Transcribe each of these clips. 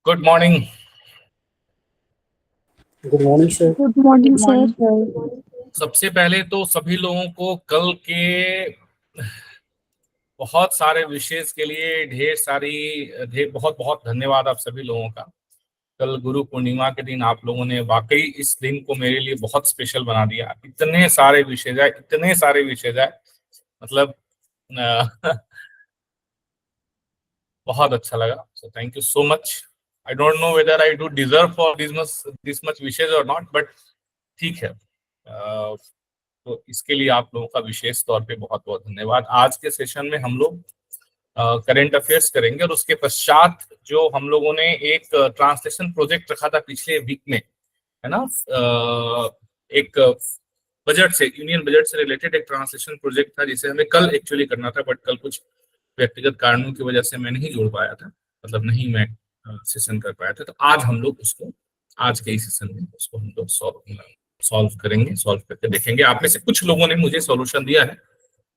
Good morning. Good morning sir. Good morning sir. सबसे पहले तो सभी लोगों को कल के बहुत सारे विशेष के लिए ढेर बहुत बहुत धन्यवाद आप सभी लोगों का। कल गुरु पूर्णिमा के दिन आप लोगों ने वाकई इस दिन को मेरे लिए बहुत स्पेशल बना दिया। इतने सारे विशेष आए, मतलब अ, बहुत अच्छा लगा। So thank you so much. I don't know whether I do deserve for this much विशेष और नॉट, बट ठीक है। तो इसके लिए आप लोगों का विशेष तौर पे बहुत बहुत धन्यवाद। आज के सेशन में हम लोग करंट अफेयर्स करेंगे और उसके पश्चात जो हम लोगों ने एक ट्रांसलेशन प्रोजेक्ट रखा था पिछले वीक में, है ना, एक बजट से, यूनियन बजट से रिलेटेड एक ट्रांसलेशन प्रोजेक्ट था जिसे हमें कल एक्चुअली करना था, बट कल कुछ व्यक्तिगत कारणों की वजह से मैं नहीं जुड़ पाया था, मतलब नहीं मैं सेशन कर पाया था। तो आज हम लोग उसको, आज के इस सेशन में उसको हम लोग सॉल्व करेंगे, सॉल्व करके देखेंगे। आप में से कुछ लोगों ने मुझे सॉल्यूशन दिया है,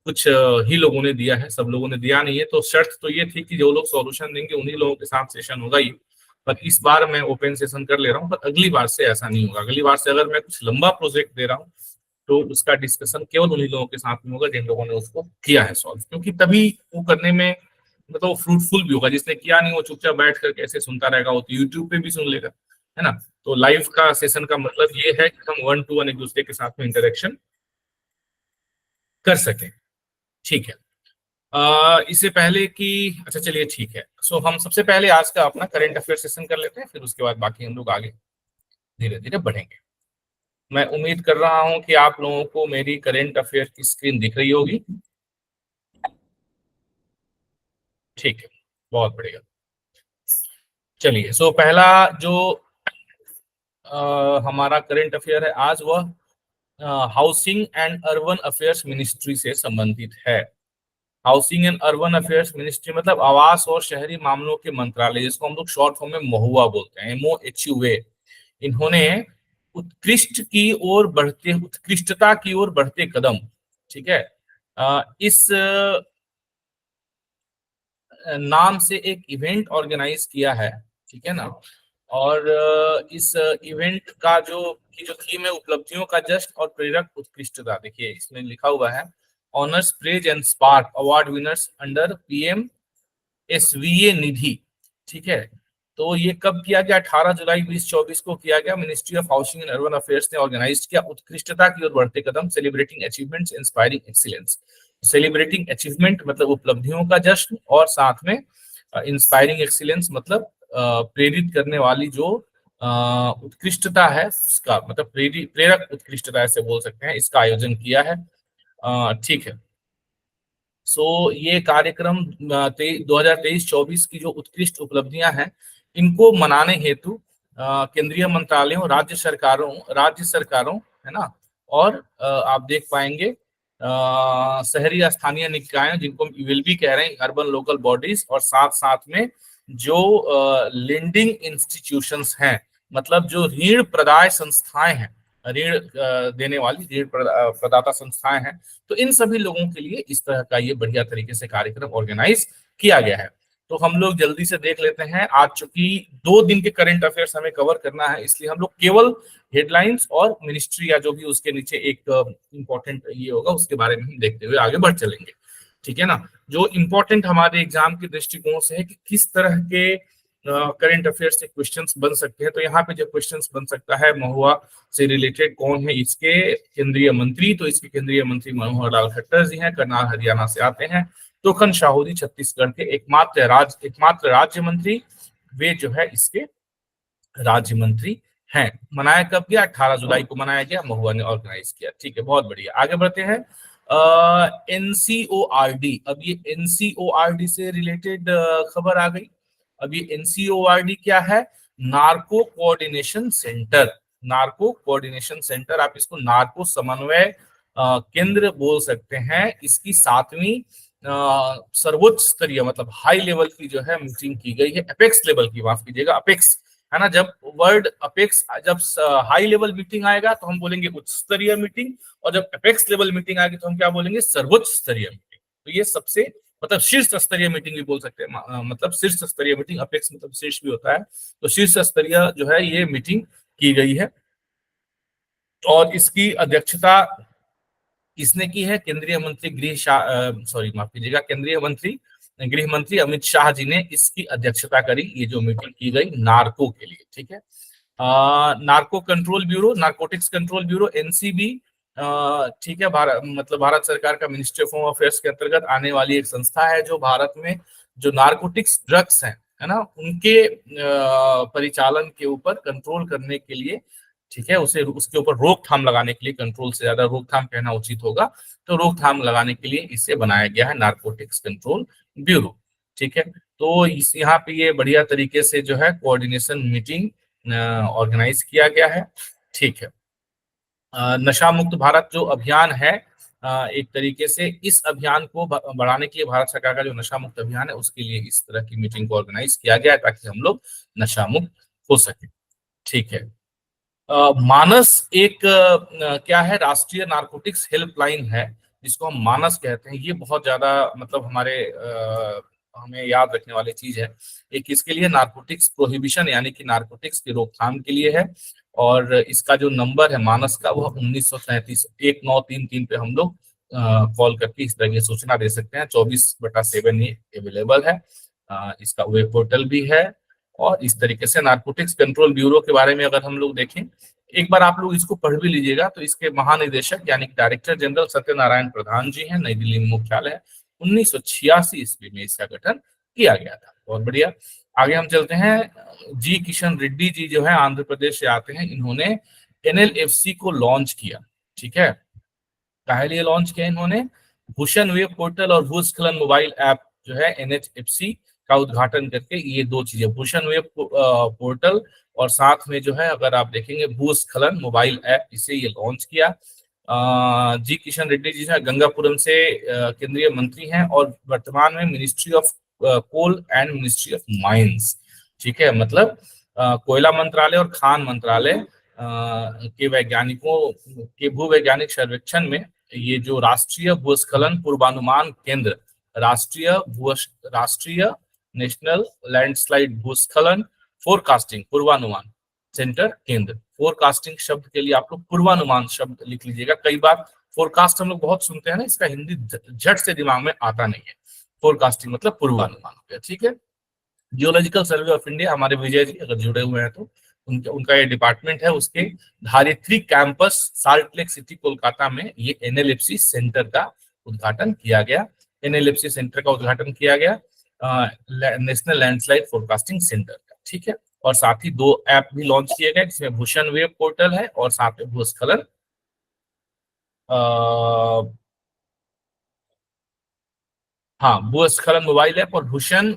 कुछ ही लोगों ने दिया है, सब लोगों ने दिया नहीं है। तो शर्त तो ये थी कि जो लोग सॉल्यूशन देंगे उन्हीं लोगों के साथ सेशन होगा ही, पर इस बार मैं ओपन सेशन कर ले रहा हूँ। पर अगली बार से ऐसा नहीं होगा। अगली बार से अगर मैं कुछ लंबा प्रोजेक्ट दे रहा हूँ तो उसका डिस्कशन केवल उन्हीं लोगों के साथ में होगा जिन लोगों ने उसको किया है सॉल्व, क्योंकि तभी वो करने में मतलब फ्रूटफुल भी होगा। जिसने किया नहीं वो चुपचाप बैठ कर कैसे सुनता रहेगा, वो तो यूट्यूब पे भी सुन लेगा, है ना। तो लाइव का सेशन का मतलब ये है कि हम 1 to 1 एक दूसरे के साथ में इंटरेक्शन कर सकें। ठीक है। इससे पहले कि, अच्छा चलिए ठीक है। सो हम सबसे पहले आज का अपना करंट अफेयर सेशन कर लेते हैं, फिर उसके बाद बाकी हम लोग आगे धीरे धीरे बढ़ेंगे। मैं उम्मीद कर रहा हूं कि आप लोगों को मेरी करंट अफेयर की स्क्रीन दिख रही होगी। ठीक है, बहुत बढ़िया। चलिए, सो पहला जो हमारा करंट अफेयर है आज, वह housing and urban affairs ministry से संबंधित है। Housing and urban affairs ministry मतलब आवास और शहरी मामलों के मंत्रालय, जिसको हम लोग शॉर्ट फॉर्म में महुआ बोलते हैं, MOHUA। इन्होंने उत्कृष्टता की ओर बढ़ते कदम, ठीक है, इस नाम से एक इवेंट ऑर्गेनाइज किया है, ठीक है ना। और इस इवेंट का जो थीम है, उपलब्धियों का जश्न और प्रेरक उत्कृष्टता। देखिए इसमें लिखा हुआ है honours praise and spark award winners under PM SVA निधि, ठीक है। तो ये कब किया गया? 18 जुलाई 2024 को किया गया। Ministry of housing and urban affairs ने ऑर्गेनाइज किया उत्कृष्टता की ओर बढ़ते कदम, celebrating achievements inspiring excellence. Celebrating achievement मतलब उपलब्धियों का जश्न, और साथ में इंस्पायरिंग एक्सीलेंस मतलब प्रेरित करने वाली जो उत्कृष्टता है उसका, मतलब प्रेरक उत्कृष्टता ऐसे बोल सकते हैं, इसका आयोजन किया है। ठीक है। सो ये कार्यक्रम 2023-24 की जो उत्कृष्ट उपलब्धियां हैं, इनको मनाने हेतु केंद्रीय मंत्रालयों, राज्य सरकारों, है ना, और आप देख पाएंगे शहरी स्थानीय निकायों, जिनको विल भी कह रहे हैं, अर्बन लोकल बॉडीज, और साथ साथ में जो लेंडिंग इंस्टीट्यूशंस हैं, मतलब जो ऋण प्रदाय संस्थाएं हैं, ऋण देने वाली ऋण प्रदाता संस्थाएं हैं, तो इन सभी लोगों के लिए इस तरह का ये बढ़िया तरीके से कार्यक्रम ऑर्गेनाइज किया गया है। तो हम लोग जल्दी से देख लेते हैं। आज चूंकि 2 दिन के करंट अफेयर्स हमें कवर करना है, इसलिए हम लोग केवल हेडलाइंस और मिनिस्ट्री या जो भी उसके नीचे एक इंपॉर्टेंट ये होगा उसके बारे में हम देखते हुए आगे बढ़ चलेंगे, ठीक है ना। जो इंपॉर्टेंट हमारे एग्जाम के दृष्टिकोण से है कि किस तरह के करंट अफेयर्स से क्वेश्चंस बन सकते हैं, तो यहाँ पे जो क्वेश्चंस बन सकता है, महुआ से रिलेटेड कौन है इसके केंद्रीय मंत्री, तो इसके केंद्रीय मंत्री मनोहर लाल खट्टर जी हैं, करनाल हरियाणा से आते हैं। तोखन साहू जी छत्तीसगढ़ के एकमात्र राज्य मंत्री, वे जो है इसके राज्य मंत्री हैं। मनाया कब गया? 18 जुलाई को मनाया गया, महुआ ने ऑर्गेनाइज किया। ठीक है, बहुत बढ़िया। आगे बढ़ते हैं। NCORD, अब ये NCORD से रिलेटेड खबर आ गई। अब ये NCORD क्या है? Narco coordination centre. Narco coordination centre, आप इसको नार्को समन्वय केंद्र बोल सकते हैं। इसकी 7वीं सर्वोच्च स्तरीय मतलब हाई लेवल की जो है मीटिंग की गई है, अपेक्स लेवल की, माफ कीजिएगा, अपेक्स, है ना। जब वर्ड अपेक्स, जब हाई लेवल मीटिंग आएगा तो हम बोलेंगे उच्च स्तरीय मीटिंग, और जब अपेक्स लेवल मीटिंग आएगी तो हम क्या बोलेंगे? सर्वोच्च स्तरीय मीटिंग। तो ये सबसे मतलब शीर्ष स्तरीय मीटिंग भी बोल सकते हैं, मतलब शीर्ष स्तरीय मीटिंग, अपेक्स मतलब शीर्ष भी होता है, तो शीर्ष स्तरीय जो है ये मीटिंग की गई है। और इसकी अध्यक्षता किसने की है? केंद्रीय मंत्री माफ कीजिएगा, केंद्रीय मंत्री गृह मंत्री अमित शाह जी ने इसकी अध्यक्षता करी। ये जो मीटिंग की गई नार्को के लिए, ठीक है। Narco control bureau, narcotics control bureau, NCB, ठीक है, भारत सरकार का मिनिस्ट्री ऑफ होम अफेयर्स के अंतर्गत आने वाली एक संस्था है जो भारत में जो नार्कोटिक्स ड्रग्स हैं, है ना, उनके परिचालन के ऊपर कंट्रोल करने के लिए, ठीक है, उसे उसके ऊपर रोकथाम लगाने के लिए, कंट्रोल से ज्यादा रोकथाम कहना उचित होगा, तो रोकथाम लगाने के लिए इसे बनाया गया है नार्कोटिक्स कंट्रोल ब्यूरो, ठीक है। तो इस यहाँ पे ये बढ़िया तरीके से जो है कोऑर्डिनेशन मीटिंग ऑर्गेनाइज किया गया है, ठीक है। नशा मुक्त भारत जो अभियान है, एक तरीके से इस अभियान को बढ़ाने के लिए भारत सरकार का जो नशा मुक्त अभियान है उसके लिए इस तरह की मीटिंग को ऑर्गेनाइज किया गया है ताकि हम लोग नशा मुक्त हो सके, ठीक है। मानस एक क्या है, राष्ट्रीय नारकोटिक्स हेल्पलाइन है जिसको हम मानस कहते हैं। ये बहुत ज्यादा मतलब हमें याद रखने वाली चीज है। एक इसके लिए नारकोटिक्स प्रोहिबिशन यानी कि नारकोटिक्स की रोकथाम के लिए है, और इसका जो नंबर है मानस का वह 1933 पे हम लोग कॉल करके इस तरह की सूचना दे सकते हैं। 24/7 ये अवेलेबल है, इसका वेब पोर्टल भी है। और इस तरीके से नारकोटिक्स कंट्रोल ब्यूरो के बारे में अगर हम लोग देखें, एक बार आप लोग इसको पढ़ भी लीजिएगा, तो इसके महानिदेशक यानी डायरेक्टर जनरल सत्यनारायण प्रधान जी हैं, नई दिल्ली में मुख्यालय है। 1986 ईस्वी में इसका गठन किया गया था। बहुत बढ़िया, आगे हम चलते हैं। जी किशन रेड्डी जी जो है आंध्र प्रदेश से आते हैं, इन्होंने एनएलएफसी को लॉन्च किया, ठीक है। काहे लिए लॉन्च किया इन्होंने? भूषण वेब पोर्टल और भूस्खलन मोबाइल ऐप जो है एनएचएफसी का उद्घाटन करके, ये दो चीजें, भूषण वेब पोर्टल और साथ में जो है अगर आप देखेंगे भूस्खलन मोबाइल ऐप, इसे ये लॉन्च किया। जी किशन रेड्डी जी है गंगापुरम से केंद्रीय मंत्री हैं और वर्तमान में ministry of coal and ministry of mines, ठीक है, मतलब कोयला मंत्रालय और खान मंत्रालय के वैज्ञानिकों के भूवैज्ञानिक सर्वेक्षण में ये जो राष्ट्रीय भूस्खलन पूर्वानुमान केंद्र, राष्ट्रीय नेशनल लैंडस्लाइड भूस्खलन फोरकास्टिंग पूर्वानुमान सेंटर केंद्र, फोरकास्टिंग शब्द के लिए आप लोग पूर्वानुमान शब्द लिख लीजिएगा। कई बार फोरकास्ट हम लोग बहुत सुनते हैं ना, इसका हिंदी झट से दिमाग में आता नहीं है। फोरकास्टिंग मतलब पूर्वानुमान हो गया, ठीक है। जियोलॉजिकल सर्वे ऑफ इंडिया, हमारे विजय जी अगर जुड़े हुए हैं तो उनका ये डिपार्टमेंट है, उसके Dharitri campus salt lake city Kolkata में ये एनएलएफसी सेंटर का उद्घाटन किया गया। एनएलएफसी सेंटर का उद्घाटन किया गया नेशनल लैंडस्लाइड फोरकास्टिंग सेंटर का, ठीक है। और साथ ही दो ऐप भी लॉन्च किए गए जिसमें भूषण वेब पोर्टल है और साथ में भूस्खलन भूस्खलन मोबाइल ऐप और भूषण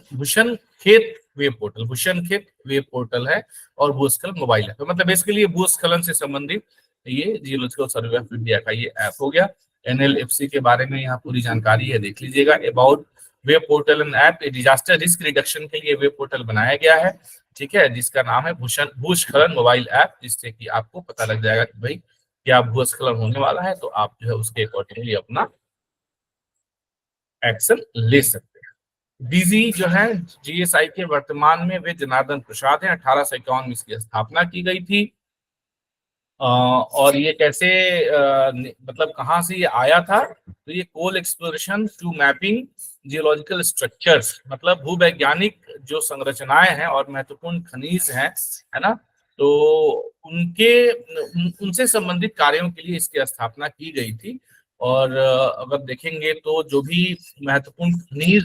खेत वेब पोर्टल, भूषण खेत वेब पोर्टल है और भूस्खलन मोबाइल ऐप, तो मतलब इसके लिए भूस्खलन से संबंधित ये जियोलॉजिकल सर्वे ऑफ इंडिया का ये ऐप हो गया। एनएलएफसी के बारे में यहाँ पूरी जानकारी है, देख लीजिएगा। About web portal and app, disaster risk reduction के लिए वेब पोर्टल बनाया गया है, ठीक है, जिसका नाम है भूस्खलन मोबाइल ऐप, जिससे कि आपको पता लग जाएगा कि भाई क्या भूस्खलन होने वाला है, तो आप जो है उसके अकॉर्डिंगली अपना एक्शन ले सकते हैं। डीजी जो है जीएसआई के वर्तमान में वे जनार्दन प्रसाद हैं। 1851 में इसकी स्थापना की गई थी। और ये कैसे मतलब कहाँ से ये आया था? तो ये coal exploration to mapping geological structures, मतलब भूवैज्ञानिक जो संरचनाएं हैं और महत्वपूर्ण खनिज हैं, है ना, तो उनसे संबंधित कार्यों के लिए इसकी स्थापना की गई थी। और अगर देखेंगे तो जो भी महत्वपूर्ण खनिज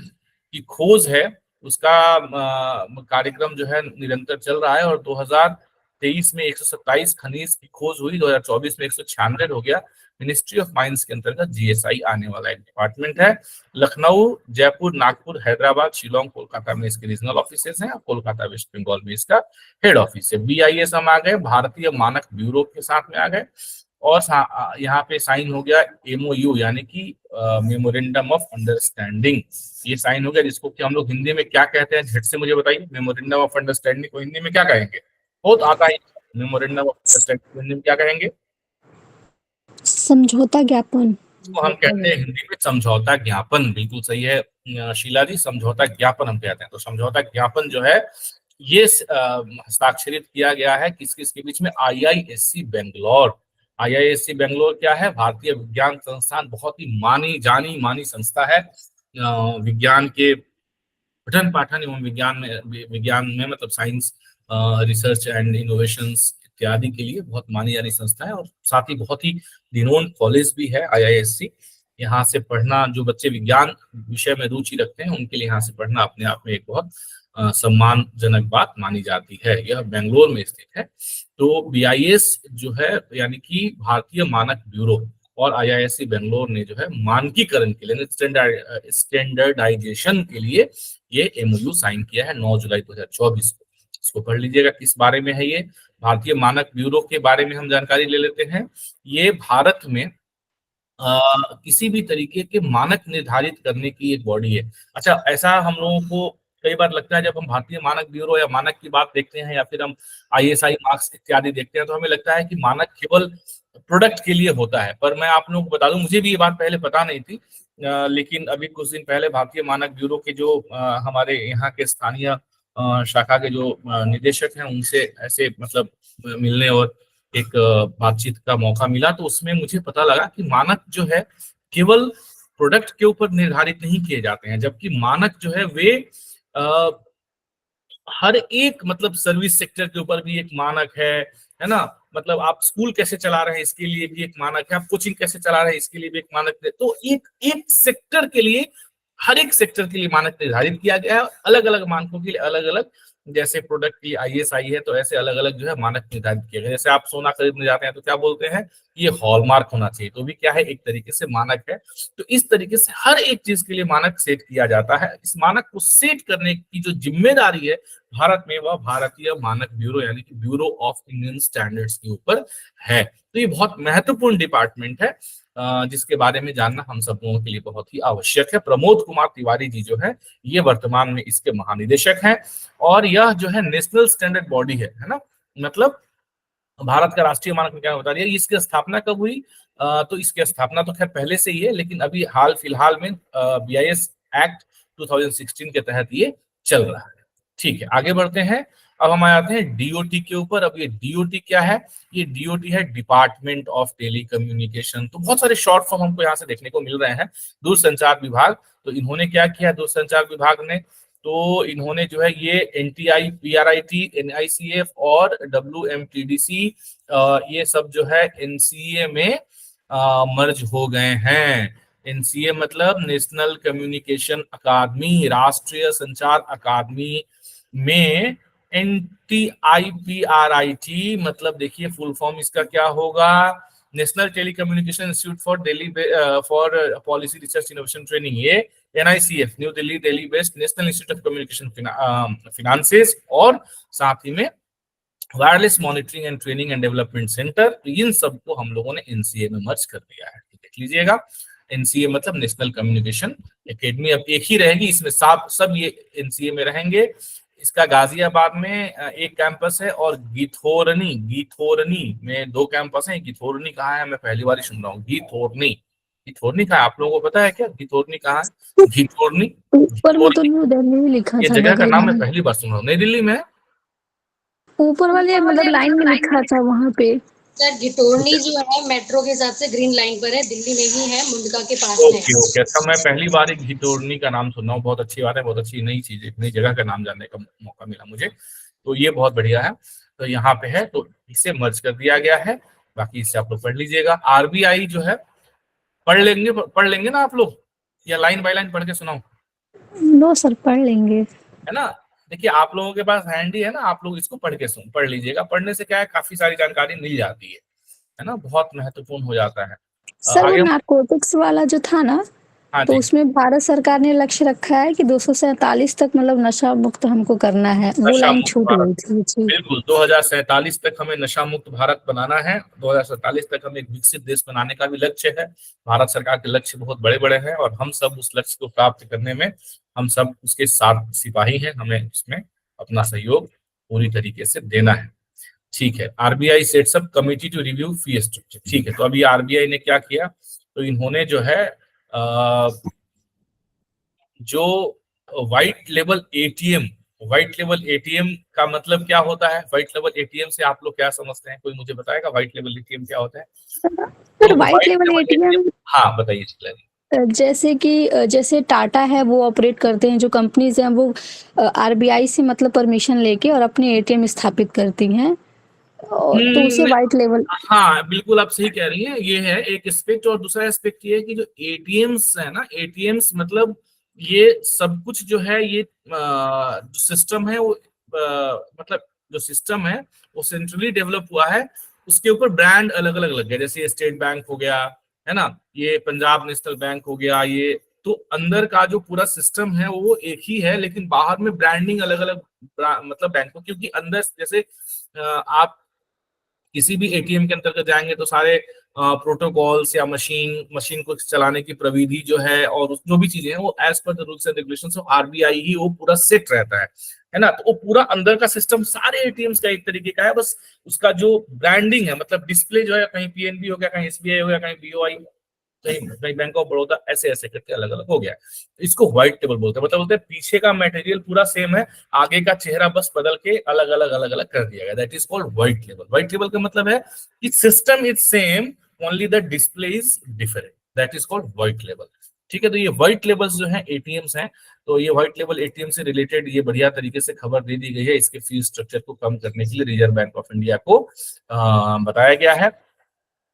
की खोज है उसका कार्यक्रम जो है निरंतर चल रहा है, और 2023 में 127 खनिज की खोज हुई, 2024 में 196 हो गया। मिनिस्ट्री ऑफ माइंस के अंतर्गत जीएसआई आने वाला एक डिपार्टमेंट है। लखनऊ, जयपुर, नागपुर, हैदराबाद, शिलोंग, कोलकाता में इसके रीजनल ऑफिसेस हैं, कोलकाता वेस्ट बंगाल में इसका हेड ऑफिस है। BIS हम आ गए, भारतीय मानक ब्यूरो के साथ में आ गए, और यहाँ पे साइन हो गया MOU यानी कि मेमोरेंडम ऑफ अंडरस्टैंडिंग, ये साइन हो गया, जिसको कि हम लोग हिंदी में क्या कहते हैं, झट से मुझे बताइए। मेमोरेंडम ऑफ अंडरस्टैंडिंग को हिंदी में क्या कहेंगे? बहुत आता है, मेमोरेंडम ऑफ अंडरस्टैंडिंग को हिंदी में क्या कहेंगे? समझौता ज्ञापन। इसको हम कहते हैं हिंदी में समझौता ज्ञापन। बिल्कुल सही है शीला जी, समझौता ज्ञापन हम कहते हैं। तो समझौता ज्ञापन जो है ये हस्ताक्षरित किया गया है किस किसके बीच में? आईआईएससी बेंगलोर। आईआईएससी बेंगलोर क्या है? भारतीय विज्ञान संस्थान, बहुत ही मानी जानी मानी संस्था है विज्ञान के पठन पाठन एवं विज्ञान में मतलब साइंस रिसर्च एंड इनोवेशंस इत्यादि के लिए बहुत मानी जानी संस्था है। और साथ ही बहुत ही रिनोन कॉलेज भी है आईआईएससी। यहाँ से पढ़ना, जो बच्चे विज्ञान विषय में रुचि रखते हैं उनके लिए यहाँ से पढ़ना अपने आप में एक बहुत सम्मानजनक बात मानी जाती है। यह बेंगलोर में स्थित है। तो बीआईएस जो है यानी कि भारतीय मानक ब्यूरो और आईआईएससी बेंगलोर ने जो है मानकीकरण के लिए, स्टैंडर्डाइजेशन के लिए ये एमओयू साइन किया है 9 जुलाई 2024 को। इसको पढ़ लीजिएगा, किस बारे में है ये? भारतीय मानक ब्यूरो के बारे में हम जानकारी ले लेते हैं। ये भारत में किसी भी तरीके के मानक निर्धारित करने की एक बॉडी है। अच्छा, ऐसा हम लोगों को कई बार लगता है जब हम भारतीय मानक ब्यूरो या मानक की बात देखते हैं या फिर हम आईएसआई मार्क्स इत्यादि देखते हैं तो हमें लगता है कि मानक केवल प्रोडक्ट के लिए होता है। पर मैं आप लोगों को बता दूं, मुझे भी ये बात पहले पता नहीं थी, लेकिन अभी कुछ दिन पहले भारतीय मानक ब्यूरो के जो हमारे यहाँ के स्थानीय शाखा के जो निदेशक हैं उनसे ऐसे मतलब मिलने और एक बातचीत का मौका मिला, तो उसमें मुझे पता लगा कि मानक जो है केवल प्रोडक्ट के ऊपर निर्धारित नहीं किए जाते हैं, जबकि मानक जो है वे हर एक मतलब सर्विस सेक्टर के ऊपर भी एक मानक है ना? मतलब आप स्कूल कैसे चला रहे हैं इसके लिए भी एक मानक है, आप कोचिंग कैसे चला रहे हैं इसके लिए भी एक मानक है। तो एक एक सेक्टर के लिए, हर एक सेक्टर के लिए मानक निर्धारित किया गया है। अलग अलग मानकों के लिए अलग अलग, जैसे प्रोडक्ट की आईएसआई है तो ऐसे अलग अलग जो है मानक निर्धारित किए गए। जैसे आप सोना खरीदने जाते हैं तो क्या बोलते हैं? ये हॉलमार्क होना चाहिए, तो भी क्या है? एक तरीके से मानक है। तो इस तरीके से हर एक चीज के लिए मानक सेट किया जाता है। इस मानक को सेट करने की जो जिम्मेदारी है भारत में, वह भारतीय मानक ब्यूरो यानी कि ब्यूरो ऑफ इंडियन स्टैंडर्ड्स के ऊपर है। तो ये बहुत महत्वपूर्ण डिपार्टमेंट है जिसके बारे में जानना हम सब लोगों के लिए बहुत ही आवश्यक है। प्रमोद कुमार तिवारी जी जो है ये वर्तमान में इसके महानिदेशक हैं और यह जो है नेशनल स्टैंडर्ड बॉडी है ना? मतलब भारत का राष्ट्रीय मानक निकाय बता दिया। इसकी स्थापना कब हुई? तो इसकी स्थापना तो खैर पहले से ही है, लेकिन अभी हाल फिलहाल में बीआईएस एक्ट 2016 के तहत ये चल रहा है। ठीक है, आगे बढ़ते हैं। अब हम आते हैं डीओटी के ऊपर। अब ये डीओटी क्या है? ये डीओटी है डिपार्टमेंट ऑफ टेली कम्युनिकेशन। तो बहुत सारे शॉर्ट फॉर्म हमको यहाँ से देखने को मिल रहे हैं। दूरसंचार विभाग, तो इन्होंने क्या किया दूरसंचार विभाग ने? तो इन्होंने जो है ये एनटीआई, पीआरआईटी, एनआईसीएफ और डब्ल्यूएमटीडीसी ये सब जो है एनसीए में मर्ज हो गए हैं। एनसीए मतलब नेशनल कम्युनिकेशन अकादमी, राष्ट्रीय संचार अकादमी में एनटीआईपीआरआईटी मतलब देखिए फुल फॉर्म इसका क्या होगा? National telecommunication institute for Delhi for policy research innovation training. ये NICF New Delhi Delhi based national institute of communication finances और साथ ही में wireless monitoring and training and development centre. तो इन सबको हम लोगों ने एनसीए में मर्ज कर दिया है। देख लीजिएगा, एनसीए मतलब नेशनल कम्युनिकेशन एकेडमी अब एक ही रहेगी, इसमें सब ये एनसीए में रहेंगे। इसका गाजियाबाद में एक कैंपस है और गीथोरनी में 2 कैंपस हैं। गीथोरनी कहाँ है? मैं पहली बार ही सुन रहा हूँ। गीथोरनी कहाँ है? आप लोगों को पता है क्या गीथोरनी कहाँ है? गीथोरनी, ऊपर में तो न्यू दिल्ली लिखा ये था जगह का बगल नाम मैं में। पहली बार सुन रहा हूँ। नई दिल्ली में ऊपर वाले मतलब लाइन में लिखा था वहां पे। सर घितोरनी जो है मेट्रो के हिसाब से ग्रीन लाइन पर है, दिल्ली में ही है, मुंडका के पास में ओके ओके, अच्छा मैं पहली बार एक घितोरनी का नाम सुन रहा हूँ। बहुत अच्छी बात है, बहुत अच्छी नई चीज, एक नई जगह का नाम जानने का मौका मिला मुझे, तो ये बहुत बढ़िया है। तो यहाँ पे है तो इसे मर्ज कर दिया गया है। बाकी इससे आप लोग पढ़ लीजिएगा। आरबीआई जो है पढ़ लेंगे ना आप लोग, या लाइन बाय लाइन पढ़ के सुनाऊं? नो सर, पढ़ लेंगे। है ना? देखिए आप लोगों के पास हैंडी है ना, आप लोग इसको पढ़ लीजिएगा। पढ़ने से क्या है, काफी सारी जानकारी मिल जाती है ना? बहुत महत्वपूर्ण हो जाता है। सर वो आगे नारकोटिक्स वाला जो था ना, हाँ तो जी, उसमें भारत सरकार ने लक्ष्य रखा है कि 247 तक मतलब नशा मुक्त हमको करना है। वो नशा लाइन मुक्त छूट भारत, गई थी जी। बिल्कुल 2047 तक हमें नशा मुक्त भारत बनाना है। 2047 तक हमें एक विकसित देश बनाने का भी लक्ष्य है। भारत सरकार के लक्ष्य बहुत बड़े बड़े हैं और हम सब उस लक्ष्य को प्राप्त करने में हम सब उसके साथ सिपाही हैं। हमें इसमें अपना सहयोग पूरी तरीके से देना है। ठीक है, RBI sets up committee to review fee structure. ठीक है, तो अभी आरबीआई ने क्या किया? तो इन्होंने जो है जो व्हाइट लेवल एटीएम का मतलब क्या होता है? व्हाइट लेवल एटीएम से आप लोग क्या समझते हैं? कोई मुझे बताएगा व्हाइट लेवल एटीएम क्या होता है? सर तो white white level level ATM ATM, हाँ बताइए चिल्लाइए। जैसे कि जैसे टाटा है वो ऑपरेट करते हैं, जो कंपनीज हैं वो आरबीआई से मतलब परमिशन लेके और अपने एटीएम स्थापित करती हैं, तो उसे व्हाइट लेवल। हाँ बिल्कुल आप सही कह रही हैं, ये है एक एस्पेक्ट। और दूसरा एस्पेक्ट ये है कि जो एटीएम्स है ना, एटीएम्स मतलब ये सब कुछ जो है, ये जो सिस्टम है वो मतलब जो सिस्टम है वो सेंट्रली डेवलप हुआ है। उसके ऊपर ब्रांड अलग अलग लग गए, जैसे स्टेट बैंक हो गया, है ना, ये पंजाब नेशनल बैंक हो गया, ये तो अंदर का जो पूरा सिस्टम है वो एक ही है, लेकिन बाहर में ब्रांडिंग अलग अलग मतलब बैंकों, क्योंकि अंदर जैसे आप किसी भी एटीएम के अंतर्गत जाएंगे तो सारे प्रोटोकॉल्स या मशीन को चलाने की प्रविधि जो है और जो भी चीजें हैं वो as per the rules and regulations of RBI ही वो पूरा सेट रहता है ना। तो वो पूरा अंदर का सिस्टम सारे एटीएम्स का एक तरीके का है, बस उसका जो ब्रांडिंग है, मतलब डिस्प्ले जो है, कहीं पीएनबी हो गया, कहीं एसबीआई हो गया, कहीं बीओआई, कहीं कहीं बैंक ऑफ बड़ौदा, ऐसे ऐसे करके अलग अलग हो गया। इसको व्हाइट टेबल बोलते हैं, मतलब बोलते हैं पीछे का मटेरियल पूरा सेम है, आगे का चेहरा बस बदल के अलग अलग कर दिया गया। That is called white label. White label का मतलब है कि system is same, only the display is different, that is called white label. ठीक है, तो ये व्हाइट लेबल्स जो है एटीएम्स हैं, तो ये व्हाइट लेबल एटीएम से रिलेटेड ये बढ़िया तरीके से खबर दे दी गई है। इसके फीस स्ट्रक्चर को कम करने के लिए रिजर्व बैंक ऑफ इंडिया को बताया गया है।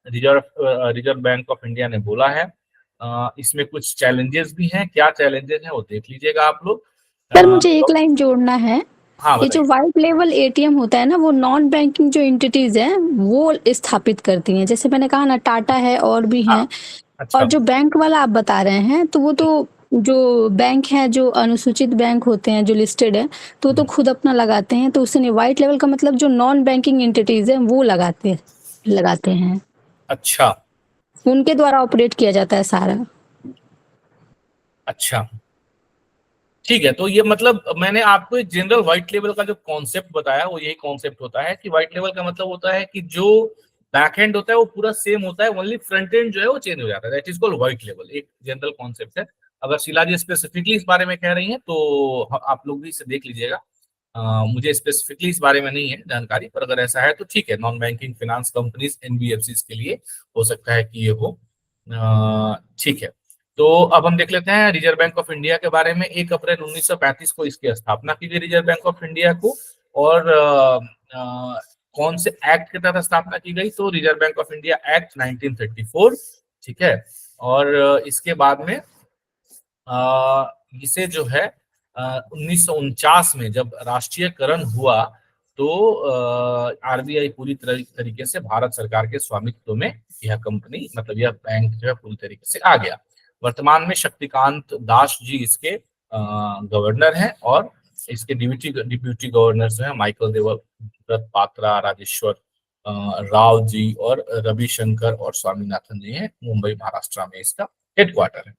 रिजर्व बैंक ऑफ इंडिया ने बोला है इसमें कुछ चैलेंजेस भी हैं। क्या चैलेंजेस हैं वो देख लीजिएगा आप लोग। सर मुझे एक लाइन जोड़ना है। हाँ ये जो बताइए। व्हाइट लेवल एटीएम होता है ना, वो नॉन बैंकिंग जो एंटिटीज हैं वो स्थापित करती हैं। जैसे मैंने कहा ना, टाटा है और भी हाँ हैं। और अच्छा। जो बैंक वाला आप बता रहे हैं, तो वो तो जो बैंक है, जो अनुसूचित बैंक होते हैं, जो लिस्टेड है, तो वो तो खुद अपना लगाते हैं। तो उससे व्हाइट लेवल का मतलब जो नॉन बैंकिंग एंटिटीज हैं वो लगाते हैं, अच्छा। उनके द्वारा ऑपरेट किया जाता है सारा। अच्छा ठीक है, तो ये मतलब मैंने आपको एक जनरल व्हाइट लेवल का जो कॉन्सेप्ट बताया वो यही कॉन्सेप्ट होता है कि व्हाइट लेवल का मतलब होता है कि जो बैक एंड होता है वो पूरा सेम होता है, ओनली फ्रंट एंड जो है वो चेंज हो जाता है। That is called white level, एक जनरल कॉन्सेप्ट है। अगर शीला जी स्पेसिफिकली इस बारे में कह रही हैं तो आप लोग भी इसे देख लीजिएगा। मुझे स्पेसिफिकली इस बारे में नहीं है जानकारी, पर अगर ऐसा है तो ठीक है। Non banking finance companies NBFC के लिए हो सकता है कि ये हो। ठीक है, तो अब हम देख लेते हैं रिजर्व बैंक ऑफ इंडिया के बारे में। 1 अप्रैल 1935 को इसकी स्थापना की गई रिजर्व बैंक ऑफ इंडिया को। और कौन से एक्ट के तहत स्थापना की गई? तो reserve bank of India act 1934। ठीक है, और इसके बाद में इसे जो है 1949 में जब राष्ट्रीयकरण हुआ तो आरबीआई पूरी तरीके से भारत सरकार के स्वामित्व में यह कंपनी, मतलब यह बैंक जो है पूरी तरीके से आ गया। वर्तमान में शक्तिकांत दास जी इसके गवर्नर हैं, और इसके डिप्यूटी गवर्नर जो है माइकल देवव्रत पात्रा, राजेश्वर राव जी और रविशंकर और स्वामीनाथन जी हैं। मुंबई महाराष्ट्र में इसका हेडक्वार्टर है।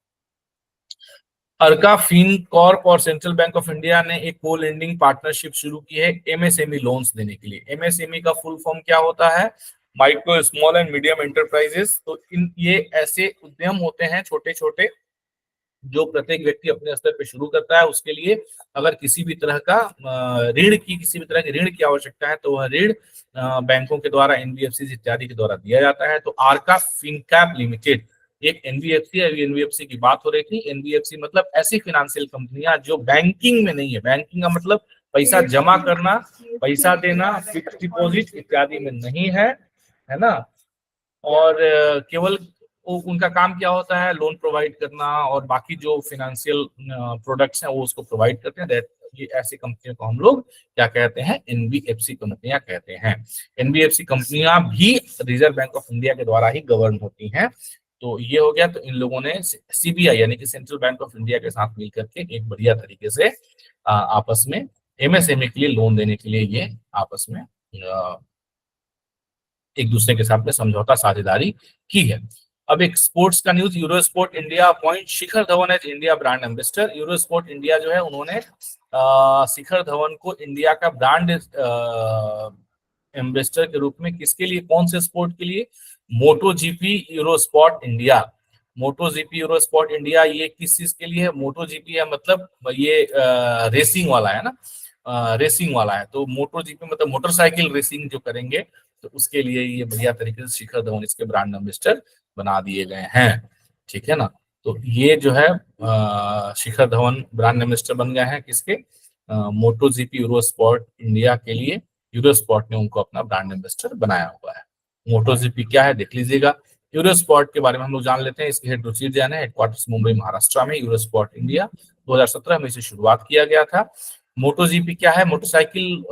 अर्का फिनकॉर्प और सेंट्रल बैंक ऑफ इंडिया ने एक को लेंडिंग पार्टनरशिप शुरू की है एमएसएमई लोन्स देने के लिए। एमएसएमई का फुल फॉर्म क्या होता है? Micro small and medium enterprises. तो ये ऐसे उद्यम होते हैं छोटे छोटे जो प्रत्येक व्यक्ति अपने स्तर पे शुरू करता है। उसके लिए अगर किसी भी तरह का किसी भी तरह के ऋण की आवश्यकता है तो वह ऋण बैंकों के द्वारा, एनबीएफसी इत्यादि के द्वारा दिया जाता है। तो आर्का फिनकैप लिमिटेड एक एनबीएफसी है। एनबीएफसी की बात हो रही थी। एनबीएफसी मतलब ऐसी फाइनेंशियल कंपनियां जो बैंकिंग में नहीं है। बैंकिंग का मतलब पैसा जमा करना, पैसा देना, फिक्स डिपॉजिट इत्यादि में नहीं है ना। और केवल उनका काम क्या होता है? लोन प्रोवाइड करना और बाकी जो फाइनेंशियल प्रोडक्ट्स हैं वो उसको प्रोवाइड करते हैं। ये ऐसी कंपनियों को हम लोग क्या कहते हैं? एनबीएफसी कंपनियां कहते हैं। एनबीएफसी कंपनियां भी रिजर्व बैंक ऑफ इंडिया के द्वारा ही गवर्न होती हैं। तो ये हो गया। तो इन लोगों ने सीबीआई यानी कि सेंट्रल बैंक ऑफ इंडिया के साथ मिलकर के एक बढ़िया तरीके से आपस में एमएसएमई के लिए लोन देने के लिए ये आपस में एक दूसरे के साथ में समझौता साझेदारी की है। अब एक स्पोर्ट्स का news. Eurosport India appoint Shikhar Dhawan as India brand ambassador. Eurosport India जो है उन्होंने शिखर धवन को इंडिया का ब्रांड एम्बेसडर के रूप में, किसके लिए, कौन से स्पोर्ट के लिए? मोटो जीपी यूरो स्पोर्ट इंडिया। मोटो जीपी यूरो स्पोर्ट इंडिया ये किस चीज के लिए है? मोटो जीपी है मतलब ये रेसिंग वाला है ना, रेसिंग वाला है। तो मोटो जीपी मतलब मोटरसाइकिल रेसिंग जो करेंगे, तो उसके लिए ये बढ़िया तरीके से शिखर धवन इसके ब्रांड एम्बेसडर बना दिए गए हैं, ठीक है ना। तो ये जो है शिखर धवन ब्रांड एम्बेसडर बन गए हैं किसके? मोटो जीपी यूरो स्पोर्ट इंडिया के लिए यूरो स्पोर्ट ने उनको अपना ब्रांड एम्बेसडर बनाया हुआ है। मोटो जीपी क्या है देख लीजिएगा। यूरो स्पोर्ट के बारे में हम लोग जान लेते हैं। इसके हेड रुचि जैन है, हेडक्वार्टर्स मुंबई महाराष्ट्र में। यूरो स्पोर्ट इंडिया 2017 में इसे शुरुआत किया गया था। मोटो जीपी क्या है? मोटरसाइकिल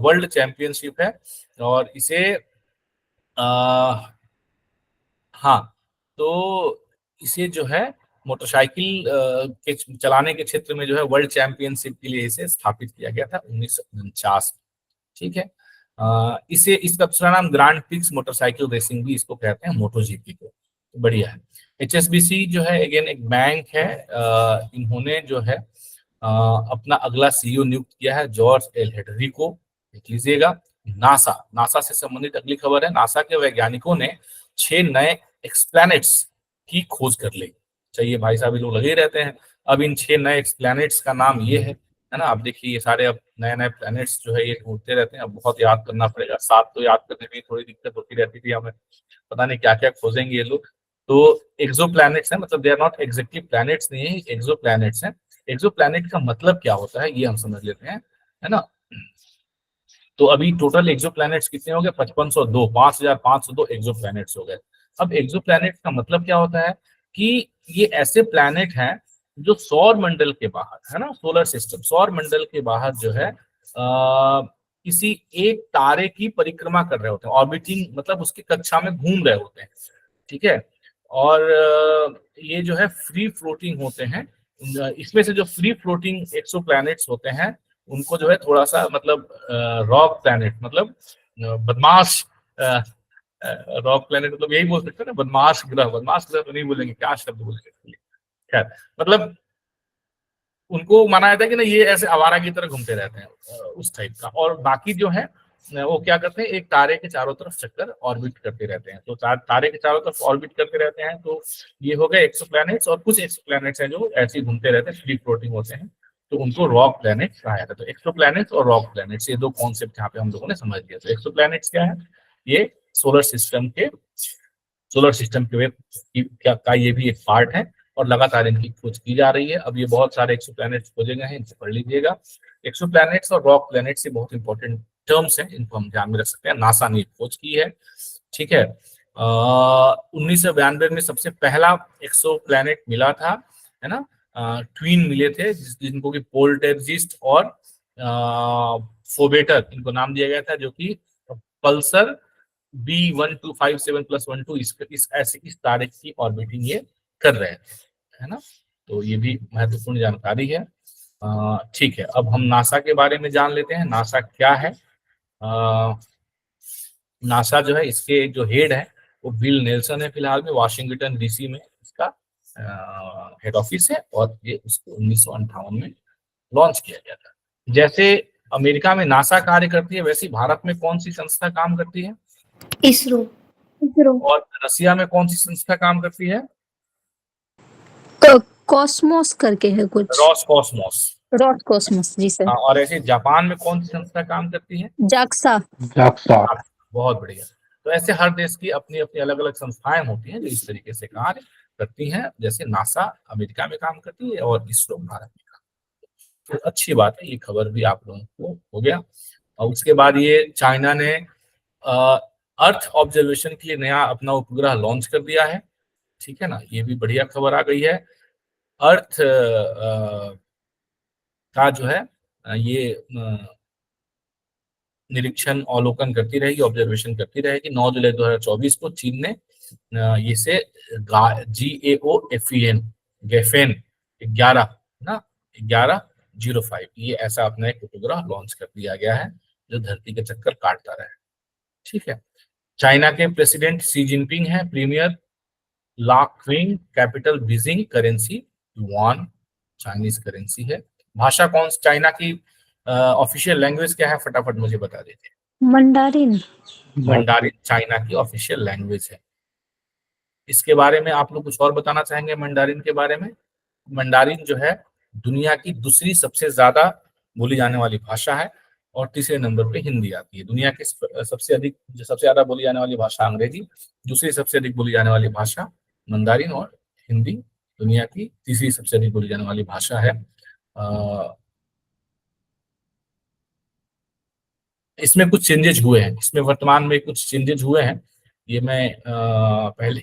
वर्ल्ड चैंपियनशिप है, और इसे हाँ, तो इसे जो है मोटरसाइकिल के चलाने के क्षेत्र में जो है वर्ल्ड चैंपियनशिप के लिए इसे स्थापित किया गया था 1949 में, ठीक है। इसे इसका दूसरा नाम ग्रांड पिक्स मोटरसाइकिल रेसिंग भी इसको कहते हैं, मोटो जीपी को। तो बढ़िया है। HSBC जो है अगेन एक बैंक है, इन्होंने जो है अपना अगला CEO नियुक्त किया है जॉर्ज एल हेडरी को, देख लीजिएगा। नासा से संबंधित अगली खबर है। नासा के वैज्ञानिकों ने 6 नए एक्सप्लैनेट्स की खोज कर ली। चाहिए भाई साहब, ये लोग लगे रहते हैं। अब इन 6 नए एक्सप्लैनेट्स का नाम ये है ना। आप देखिए ये सारे अब नए नए प्लैनेट्स जो है ये ढूंढते रहते हैं। अब बहुत याद करना पड़ेगा, 7 तो याद करने में थोड़ी दिक्कत होती रहती थी हमें, पता नहीं क्या क्या खोजेंगे ये लोग। तो एक्सो प्लैनेट्स है, मतलब they are not exactly planets नहीं है, एक्सो प्लैनेट्स है। एक्सो प्लैनेट का मतलब क्या होता है ये हम समझ लेते हैं, है ना। तो अभी टोटल एक्सो प्लैनेट्स कितने हो गए? 5502, 5502 एक्सो प्लैनेट्स हो गए। अब एक्सो प्लैनेट का मतलब क्या होता है कि ये ऐसे प्लैनेट हैं जो सौर मंडल के बाहर, है ना, सोलर सिस्टम, सौर मंडल के बाहर जो है किसी एक तारे की परिक्रमा कर रहे होते हैं, ऑर्बिटिंग, मतलब उसकी कक्षा में घूम रहे होते हैं, ठीक है। और ये जो है फ्री फ्लोटिंग होते हैं। इसमें से जो फ्री फ्लोटिंग एक्सो प्लैनेट्स होते हैं उनको जो है थोड़ा सा मतलब रॉक प्लैनेट, मतलब बदमाश रॉक प्लैनेट, मतलब यही बोल सकते हैं ना, बदमाश ग्रह तो नहीं बोलेंगे, क्या शब्द बोलेंगे, खैर मतलब उनको माना जाता है कि ना ये ऐसे आवारा की तरह घूमते रहते हैं, उस टाइप का। और बाकी जो है वो क्या करते हैं, एक तारे के चारों तरफ चक्कर ऑर्बिट करते रहते हैं। तो तारे के चारों तरफ ऑर्बिट करते रहते हैं। तो ये हो गए एक्सोप्लैनेट्स। और कुछ एक्सोप्लैनेट्स हैं जो ऐसे घूमते रहते हैं, फ्री फ्लोटिंग होते हैं, तो उनको रॉक प्लैनेट्स कहा जाता है। तो एक्सोप्लैनेट्स और रॉक प्लैनेट्स ये दो कॉन्सेप्ट यहाँ पे हम लोगों ने समझ लिया। तो एक्सोप्लैनेट्स क्या है? ये सोलर सिस्टम के का ये भी एक पार्ट है, और लगातार इनकी खोज की जा रही है। अब ये बहुत सारे एक्सोप्लैनेट्स खोजे गए हैं, इनको पढ़ लीजिएगा। एक्सोप्लैनेट्स और रॉक प्लैनेट्स ये बहुत इंपॉर्टेंट टर्म्स हैं, इनको हम ध्यान में रख सकते हैं। नासा ने खोज की है, ठीक है। 1992 में सबसे पहला एक्सोप्लैनेट मिला था, है ना। ट्वीन मिले थे जिनको कि पोल्टेर्जिस्ट और फोबेटर इनको नाम दिया गया था, जो कि पल्सर B1257+12 इस तारे की ऑर्बिटिंग ये कर रहे थे, है ना। तो ये भी महत्वपूर्ण जानकारी है। ठीक है, अब हम नासा के बारे में जान लेते हैं। नासा क्या है? नासा जो है इसके जो हेड है वो बिल नेल्सन है। फिलहाल में वाशिंगटन DC में इसका हेड ऑफिस है, और ये उसको 1958 में लॉन्च किया गया था। जैसे अमेरिका में नासा कार्य करती है, वैसे भारत में कौन सी संस्था काम करती है? इसरो। और रसिया में कौन सी संस्था काम करती है? कॉस्मोस करके है कुछ, रॉसकॉस्मोस। रॉसकॉस्मोस, जी सर। हाँ, और ऐसे जापान में कौन सी संस्था काम करती है? जाक्सा। बहुत बढ़िया। तो ऐसे हर देश की अपनी अपनी अलग अलग संस्थाएं होती हैं जो इस तरीके से कार्य करती हैं। जैसे नासा अमेरिका में काम करती है और इसरो भारत में काम करती है। तो अच्छी बात है, ये खबर भी आप लोगों को हो गया। और उसके बाद ये चाइना ने अर्थ ऑब्जर्वेशन के लिए नया अपना उपग्रह लॉन्च कर दिया है, ठीक है ना। ये भी बढ़िया खबर आ गई है। अर्थ का जो है ये निरीक्षण अवलोकन करती रहेगी, ऑब्जर्वेशन करती रहेगी। 9 जुलाई 2024 को चीन ने इसे GAOFEN गेफेन 11 ना 1105 ये ऐसा अपना एक उपग्रह लॉन्च कर दिया गया है जो धरती के चक्कर काटता रहे, ठीक है। चाइना के प्रेसिडेंट शी जिनपिंग है प्रीमियर लाक्विंग capital Beijing currency yuan Chinese currency है। भाषा कौन चाइना की ऑफिशियल लैंग्वेज क्या है? फटाफट मुझे बता दीजिए। मंडारिन। मंडारिन चाइना की ऑफिशियल लैंग्वेज है। इसके बारे में आप लोग कुछ और बताना चाहेंगे मंडारिन के बारे में? मंडारिन जो है दुनिया की दूसरी सबसे ज्यादा बोली जाने वाली भाषा है और तीसरे नंबर पे हिंदी आती है। दुनिया की सबसे ज्यादा बोली जाने वाली भाषा अंग्रेजी, दूसरी सबसे अधिक बोली जाने वाली भाषा मंदारिन और हिंदी दुनिया की तीसरी सबसे अधिक बोली जाने वाली भाषा है। इसमें कुछ चेंजेस हुए हैं, इसमें वर्तमान में कुछ चेंजेस हुए हैं। ये मैं पहले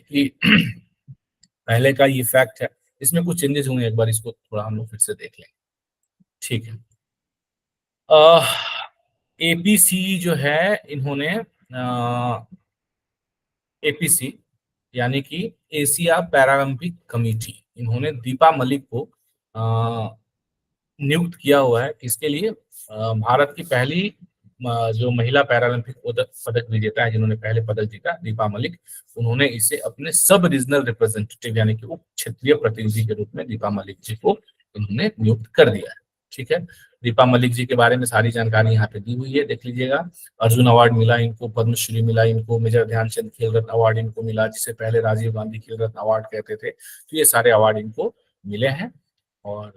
का ये फैक्ट है, इसमें कुछ चेंजेस हुए हैं, एक बार इसको थोड़ा हम लोग फिर से देख लेंगे। ठीक है, एपीसी जो है इन्होंने एपीसी यानी कि एशिया पैरालंपिक कमेटी, इन्होंने दीपा मलिक को नियुक्त किया हुआ है। किसके लिए? भारत की पहली जो महिला पैरालंपिक पदक विजेता है, जिन्होंने पहले पदक जीता, दीपा मलिक, उन्होंने इसे अपने सब रीजनल रिप्रेजेंटेटिव यानी कि उप क्षेत्रीय प्रतिनिधि के रूप में दीपा मलिक जी को उन्होंने नियुक्त कर दिया है। ठीक है, दीपा मलिक जी के बारे में सारी जानकारी यहाँ पे दी हुई है, देख लीजिएगा। अर्जुन अवार्ड मिला इनको, पद्मश्री मिला इनको, मेजर ध्यानचंद खेल रत्न अवार्ड इनको मिला, जिसे पहले राजीव गांधी खेल रत्न अवार्ड कहते थे। तो ये सारे अवार्ड इनको मिले हैं। और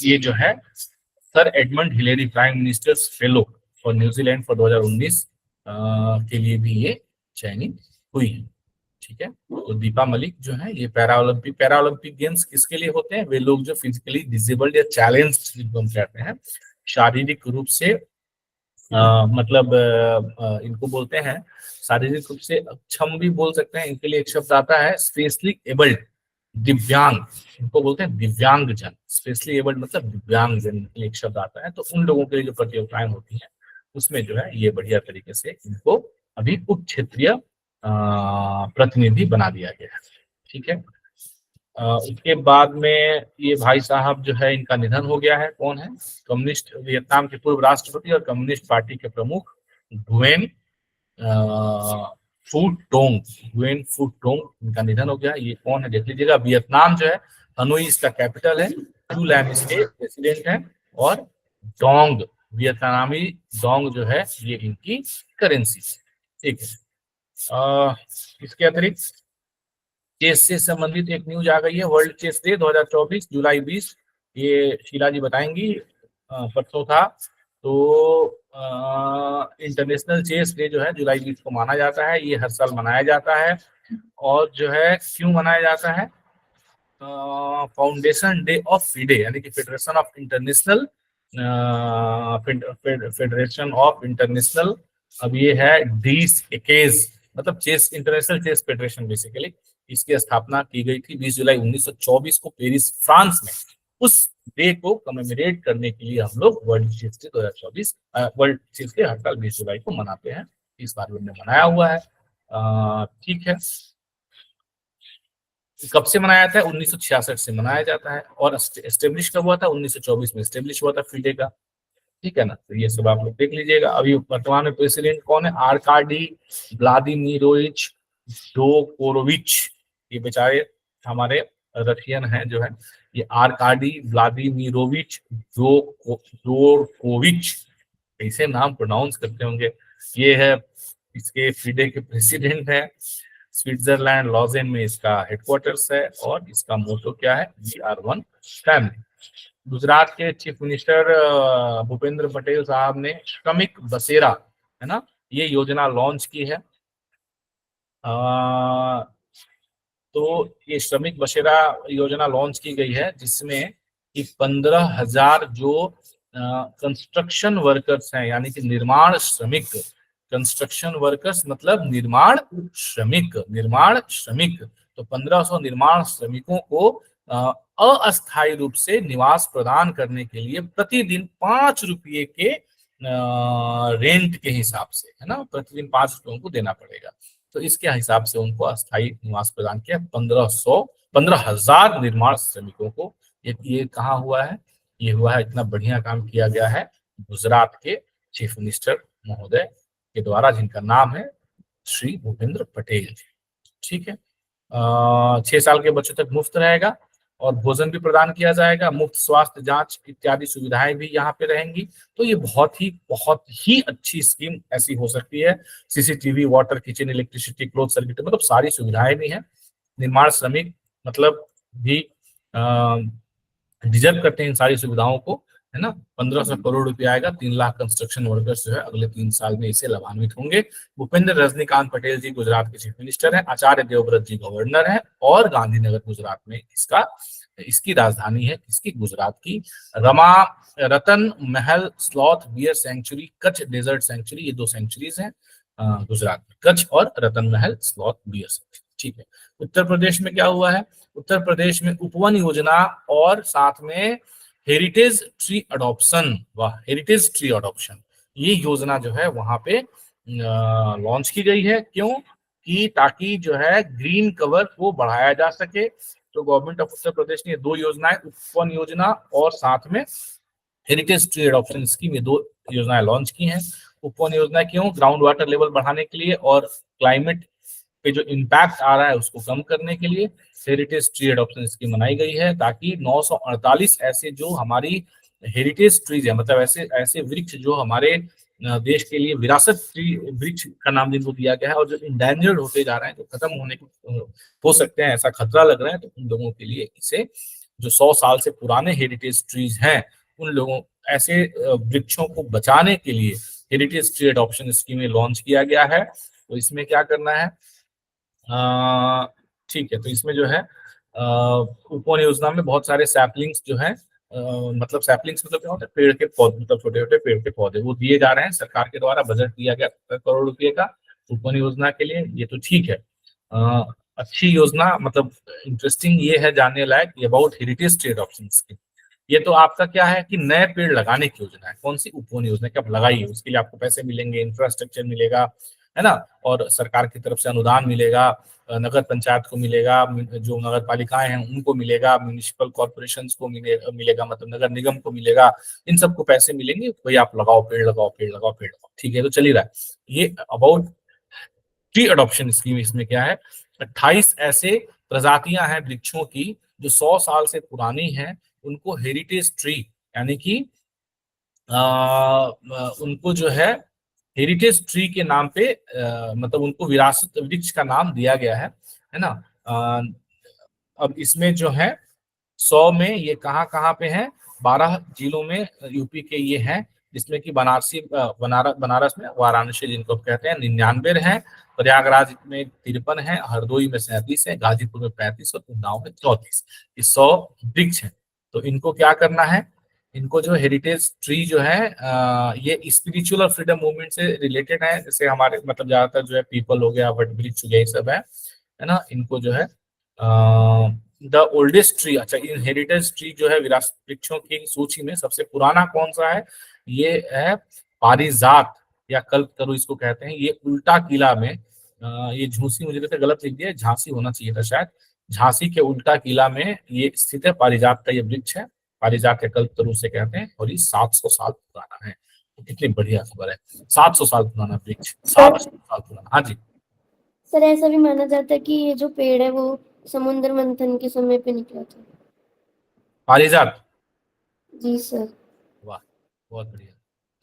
ये जो है sir Edmund Hillary prime ministers fellow for New Zealand for 2019 के लिए भी ये चयनित हुई है। ठीक है, तो दीपा मलिक जो है ये पैरालंपिक गेम्स किसके लिए होते हैं? वे लोग जो फिजिकली डिसेबल्ड या चैलेंज्ड जिनको हम कहते हैं, शारीरिक रूप से मतलब इनको बोलते हैं शारीरिक रूप से अक्षम भी बोल सकते हैं, इनके लिए एक शब्द आता है स्पेशली एबल्ड, दिव्यांग, इनको बोलते हैं दिव्यांग जन। स्पेशली एबल्ड मतलब दिव्यांग जन के लिए एक शब्द आता है। तो उन लोगों के लिए जो प्रतियोगिताएं होती हैं उसमें जो है ये बढ़िया तरीके से इनको अभी उप क्षेत्रीय प्रतिनिधि बना दिया गया है। ठीक है, उसके बाद में ये भाई साहब जो है इनका निधन हो गया है। कौन है? कम्युनिस्ट वियतनाम के पूर्व राष्ट्रपति और कम्युनिस्ट पार्टी के प्रमुख गुएन फू टोंग, इनका निधन हो गया। ये कौन है देख लीजिएगा। वियतनाम जो है हनोई इसका कैपिटल है, टू लैम इसके प्रेसिडेंट है, और डोंग वियतनामी डोंग जो है ये इनकी करेंसी। ठीक है, इसके अतिरिक्त चेस से संबंधित एक न्यूज आ गई है। वर्ल्ड चेस डे 2024 जुलाई 20, ये शीला जी बताएंगी। परसों था, तो इंटरनेशनल चेस डे जो है जुलाई 20 को माना जाता है। ये हर साल मनाया जाता है। और जो है क्यों मनाया जाता है? फाउंडेशन डे ऑफ फीडे यानी कि फेडरेशन ऑफ इंटरनेशनल, अब ये है डीस एकेज, मतलब chess international chess federation basically. इसकी स्थापना की गई थी 20 जुलाई 1924 को पेरिस फ्रांस में। उस डे को कमेमोरेट करने के लिए हम लोग world chess day 2024 world chess day हर साल 20 जुलाई को मनाते हैं। इस बार हमने मनाया हुआ है। ठीक है, कब से मनाया जाता है? 1966 से मनाया जाता है। और एस्टेब्लिश कब हुआ था? 1924 में एस्टेब्लिश हुआ था फीडे का। ठीक है ना, तो ये सब आप लोग देख लीजिएगा। अभी वर्तमान में प्रेसिडेंट कौन है? आर्काडी व्लादिमीरोविच डोकोरोविच, ये बेचारे हमारे रशियन हैं जो है, ये आर्काडी व्लादिमीरोविच डोकोविच, ऐसे नाम प्रोनाउंस करते होंगे। ये है इसके फीडे के प्रेसिडेंट है। स्विट्जरलैंड लॉजेन में इसका हेडक्वार्टर्स है। और इसका मोटो क्या है? We are one family. Gujarat के चीफ मिनिस्टर भूपेंद्र पटेल साहब ने श्रमिक बसेरा, है ना, ये योजना लॉन्च की है। तो ये श्रमिक बसेरा योजना लॉन्च की गई है, जिसमें कि 15,000 जो कंस्ट्रक्शन वर्कर्स हैं, यानी कि निर्माण श्रमिक, कंस्ट्रक्शन वर्कर्स मतलब निर्माण श्रमिक, तो 1500 निर्माण श्रमिकों को अस्थायी रूप से निवास प्रदान करने के लिए प्रतिदिन 5 रुपये के रेंट के हिसाब से, है ना, प्रतिदिन 5 रुपये उनको देना पड़ेगा। तो इसके हिसाब से उनको अस्थायी निवास प्रदान किया 15,000 निर्माण श्रमिकों को। ये कहाँ हुआ है? ये हुआ है, इतना बढ़िया काम किया गया है गुजरात के चीफ मिनिस्टर महोदय के द्वारा, जिनका नाम है श्री भूपेंद्र पटेल। ठीक है, 6 साल के बच्चों तक मुफ्त रहेगा और भोजन भी प्रदान किया जाएगा, मुफ्त स्वास्थ्य जांच इत्यादि सुविधाएं भी यहाँ पे रहेंगी। तो ये बहुत ही अच्छी स्कीम ऐसी हो सकती है। CCTV, water, kitchen, electricity, cloth circuit, मतलब सारी सुविधाएं भी हैं। निर्माण श्रमिक मतलब भी डिजर्व करते हैं इन सारी सुविधाओं को, है ना। 1500 करोड़ रुपया आएगा, 3 लाख कंस्ट्रक्शन वर्कर्स जो है अगले 3 साल में इससे लाभान्वित होंगे। भूपेंद्र रजनीकांत पटेल जी गुजरात के चीफ मिनिस्टर हैं, आचार्य देवव्रत जी गवर्नर हैं, और गांधीनगर गुजरात में इसकी राजधानी है, इसकी गुजरात की। रमा Ratan Mahal sloth bear sanctuary, Kutch desert sanctuary, ये 2 सेंचुरीज हैं गुजरात में, कच्छ और रतन महल स्लॉथ बियर सेंचुरी। ठीक है, उत्तर प्रदेश में क्या हुआ है? उत्तर प्रदेश में उपवन योजना और साथ में हेरिटेज ट्री अडॉप्शन, वाह, हेरिटेज ट्री अडॉप्शन, ये योजना जो है वहां पे लॉन्च की गई है। क्यों? कि ताकि जो है ग्रीन कवर को बढ़ाया जा सके। तो गवर्नमेंट ऑफ उत्तर प्रदेश ने 2 योजनाएं, उपवन योजना और साथ में हेरिटेज ट्री अडॉप्शन स्कीम, ये 2 योजनाएं लॉन्च की हैं। उपवन योजना क्यों? ग्राउंड वाटर लेवल बढ़ाने के लिए और क्लाइमेट पे जो इम्पैक्ट आ रहा है उसको कम करने के लिए हेरिटेज ट्री अडॉप्शन स्कीम बनाई गई है, ताकि 948 ऐसे जो हमारी हेरिटेज ट्रीज है, मतलब ऐसे वृक्ष जो हमारे देश के लिए विरासत वृक्ष का नाम जिनको दिया गया है और जो इंडेंजर्ड होते जा रहे हैं, जो खत्म होने हो सकते हैं, ऐसा खतरा लग रहा है, तो उन लोगों के लिए इसे जो 100 साल से पुराने हेरिटेज ट्रीज हैं, उन लोगों ऐसे वृक्षों को बचाने के लिए heritage tree adoption scheme launch किया गया है। तो इसमें क्या करना है? ठीक है, तो इसमें जो है उपवन योजना में बहुत सारे सैपलिंग्स जो है, मतलब सैपलिंग्स मतलब क्या होता है? पेड़ के पौधे, मतलब छोटे छोटे पेड़ के पौधे, वो दिए जा रहे हैं। सरकार के द्वारा बजट दिया गया 70 करोड़ रुपए का उपवन योजना के लिए, ये तो ठीक है। अच्छी योजना, मतलब इंटरेस्टिंग ये है जानने लायक, about heritage tree adoption scheme. ये तो आपका क्या है कि नए पेड़ लगाने की योजना है। कौन सी? उपवन योजना की आप लगाइए, उसके लिए आपको पैसे मिलेंगे, इंफ्रास्ट्रक्चर मिलेगा, है ना, और सरकार की तरफ से अनुदान मिलेगा, नगर पंचायत को मिलेगा, जो नगर पालिकाएं हैं उनको मिलेगा, म्यूनिसिपल कॉर्पोरेशंस को मिलेगा, मतलब नगर निगम को मिलेगा, इन सबको पैसे मिलेंगे। भाई आप लगाओ, पेड़ लगाओ, पेड़ लगाओ, पेड़ लगाओ, ठीक है, तो चल ही रहा है। ये अबाउट ट्री अडॉप्शन स्कीम। इसमें क्या है? 28 ऐसे प्रजातियां हैं वृक्षों की जो 100 साल से पुरानी हैं, उनको हेरिटेज ट्री, यानी कि उनको जो है हेरिटेज ट्री के नाम पे मतलब उनको विरासत वृक्ष का नाम दिया गया है ना। अब इसमें जो है 100 में ये कहाँ पे है? 12 जिलों में यूपी के ये हैं, जिसमें कि बनारस में, वाराणसी जिनको कहते हैं, 99 है, प्रयागराज में 53 है, हरदोई में 37 है, गाजीपुर में 35 और उन्नाव में 34। ये 100 वृक्ष हैं। तो इनको क्या करना है? इनको जो हेरिटेज ट्री जो है ये स्पिरिचुअल और फ्रीडम मूवमेंट से रिलेटेड है। जैसे हमारे मतलब ज्यादातर जो है पीपल हो गया, वट वृक्ष हो गया, ये सब है ना। इनको जो है द ओल्डेस्ट ट्री, अच्छा, इन हेरिटेज ट्री जो है विरासत वृक्षों की सूची में सबसे पुराना कौन सा है? ये है पारिजात या कल्पतरु इसको कहते हैं। ये उल्टा किला में, ये झूसी, मुझे लगता है गलत लिख दिया, झांसी होना चाहिए था शायद। झांसी के उल्टा किला में ये स्थित है, पारिजात का ये वृक्ष है, पारिजात के कल्पतरु से कहते हैं, और ये 700 साल पुराना है। तो कितनी बढ़िया खबर है, 700 साल पुराना वृक्ष, 700 साल पुराना। हाँ जी सर, ऐसा भी माना जाता है कि ये जो पेड़ है वो समुद्र मंथन के समय पे निकला था। पारिजात, जी सर। वाह, बहुत बढ़िया।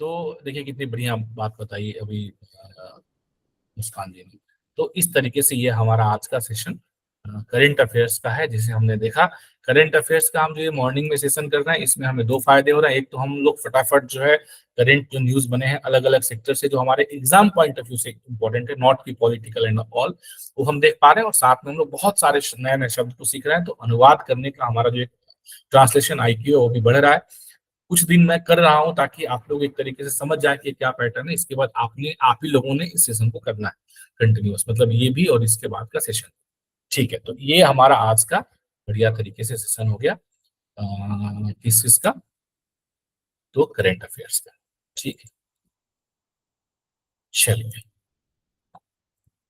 तो देखिए कितनी बढ़िया बात बताई अभी मुस्कान जी ने। तो इस तरीके से ये हमारा आज का सेशन करंट अफेयर्स का है, जिसे हमने देखा। करंट अफेयर्स का हम जो ये मॉर्निंग में सेशन कर रहे हैं, इसमें हमें 2 फायदे हो रहे हैं। एक तो हम लोग फटाफट जो है करंट जो न्यूज बने हैं अलग अलग सेक्टर से, जो हमारे एग्जाम पॉइंट ऑफ व्यू से इंपॉर्टेंट है, नॉट की पॉलिटिकल एंड ऑल, वो हम देख पा रहे हैं। और साथ में हम लोग बहुत सारे नए नए शब्द को सीख रहे हैं। तो अनुवाद करने का हमारा जो ट्रांसलेशन IQ है वो भी बढ़ रहा है। कुछ दिन मैं कर रहा हूं ताकि आप लोग एक तरीके से समझ जाए कि क्या पैटर्न है। इसके बाद आप ही लोगों ने इस सेशन को करना है कंटिन्यूअस, मतलब ये भी और इसके बाद का सेशन। ठीक है, तो ये हमारा आज का बढ़िया तरीके से सेशन हो गया किस चीज का? तो करंट अफेयर्स का। ठीक है, चलिए।